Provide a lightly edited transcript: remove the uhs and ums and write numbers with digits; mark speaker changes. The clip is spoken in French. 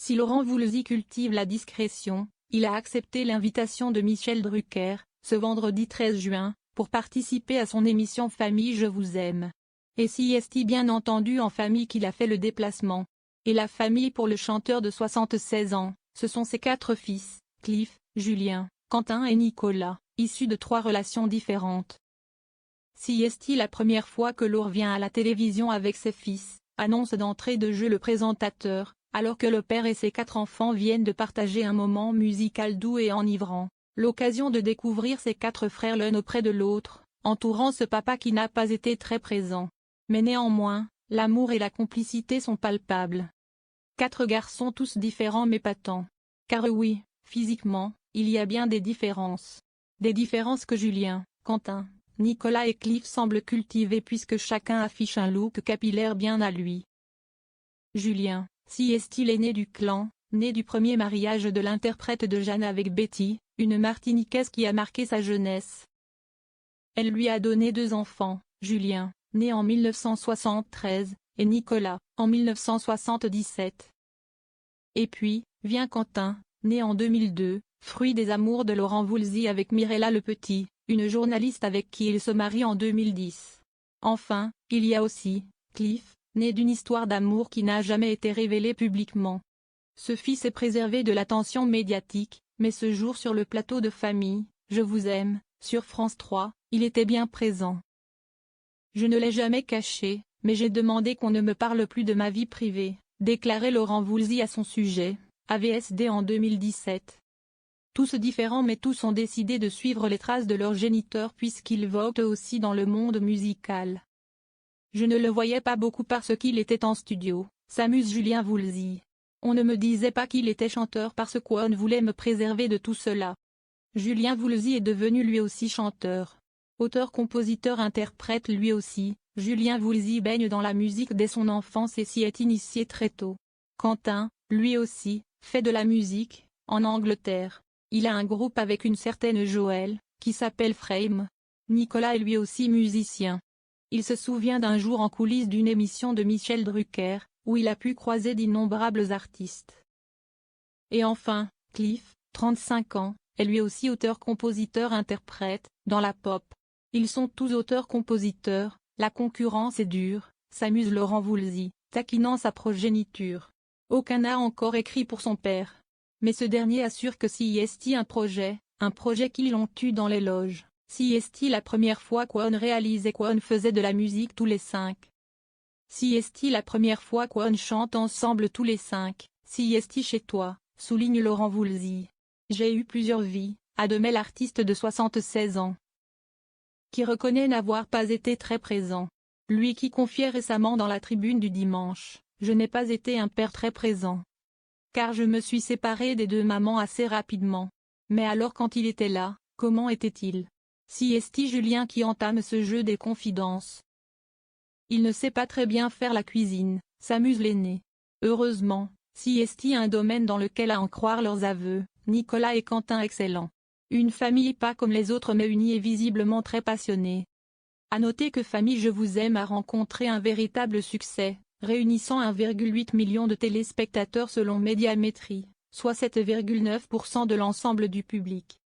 Speaker 1: Si Laurent Voulzy cultive la discrétion, il a accepté l'invitation de Michel Drucker, ce vendredi 13 juin, pour participer à son émission Famille je vous aime. Et c'est bien entendu en famille qu'il a fait le déplacement. Et la famille pour le chanteur de 76 ans, ce sont ses 4 fils, Cliff, Julien, Quentin et Nicolas, issus de 3 relations différentes. C'est la première fois que Laure vient à la télévision avec ses fils, annonce d'entrée de jeu le présentateur, alors que le père et ses 4 enfants viennent de partager un moment musical doux et enivrant. L'occasion de découvrir ses 4 frères l'un auprès de l'autre, entourant ce papa qui n'a pas été très présent. Mais néanmoins, l'amour et la complicité sont palpables. 4 garçons tous différents mais patents. Car oui, physiquement, il y a bien des différences. Des différences que Julien, Quentin, Nicolas et Cliff semblent cultiver puisque chacun affiche un look capillaire bien à lui. Julien, est né du clan, né du premier mariage de l'interprète de Jeanne avec Betty, une Martiniquaise qui a marqué sa jeunesse. Elle lui a donné 2 enfants, Julien, né en 1973, et Nicolas, en 1977. Et puis, vient Quentin, né en 2002, fruit des amours de Laurent Voulzy avec Mirella Le Petit, une journaliste avec qui il se marie en 2010. Enfin, il y a aussi Cliff, né d'une histoire d'amour qui n'a jamais été révélée publiquement. Ce fils est préservé de l'attention médiatique, mais ce jour sur le plateau de Famille, je vous aime, sur France 3, il était bien présent. Je ne l'ai jamais caché, mais j'ai demandé qu'on ne me parle plus de ma vie privée, déclarait Laurent Voulzy à son sujet, AVSD en 2017. Tous différents mais tous ont décidé de suivre les traces de leurs géniteurs puisqu'ils voguent aussi dans le monde musical. Je ne le voyais pas beaucoup parce qu'il était en studio, s'amuse Julien Voulzy. On ne me disait pas qu'il était chanteur parce qu'on voulait me préserver de tout cela. Julien Voulzy est devenu lui aussi chanteur. Auteur-compositeur-interprète lui aussi, Julien Voulzy baigne dans la musique dès son enfance et s'y est initié très tôt. Quentin, lui aussi, fait de la musique, en Angleterre. Il a un groupe avec une certaine Joëlle, qui s'appelle Frame. Nicolas est lui aussi musicien. Il se souvient d'un jour en coulisses d'une émission de Michel Drucker, où il a pu croiser d'innombrables artistes. Et enfin, Cliff, 35 ans, est lui aussi auteur-compositeur-interprète, dans la pop. Ils sont tous auteurs-compositeurs, la concurrence est dure, s'amuse Laurent Voulzy, taquinant sa progéniture. Aucun n'a encore écrit pour son père. Mais ce dernier assure que c'est un projet qu'ils l'ont eu dans les loges. C'est la première fois qu'on réalisait qu'on faisait de la musique tous les 5. C'est la première fois qu'on chante ensemble tous les 5. C'est chez toi, souligne Laurent Voulzy. J'ai eu plusieurs vies, admet l'artiste de 76 ans. Qui reconnaît n'avoir pas été très présent. Lui qui confiait récemment dans la Tribune du dimanche, je n'ai pas été un père très présent. Car je me suis séparé des 2 mamans assez rapidement. Mais alors quand il était là, comment était-il? C'est Julien qui entame ce jeu des confidences. Il ne sait pas très bien faire la cuisine, s'amuse l'aîné. Heureusement, c'est un domaine dans lequel à en croire leurs aveux, Nicolas et Quentin excellents. Une famille pas comme les autres mais unie et visiblement très passionnée. À noter que Famille je vous aime a rencontré un véritable succès, réunissant 1,8 million de téléspectateurs selon Médiamétrie, soit 7,9% de l'ensemble du public.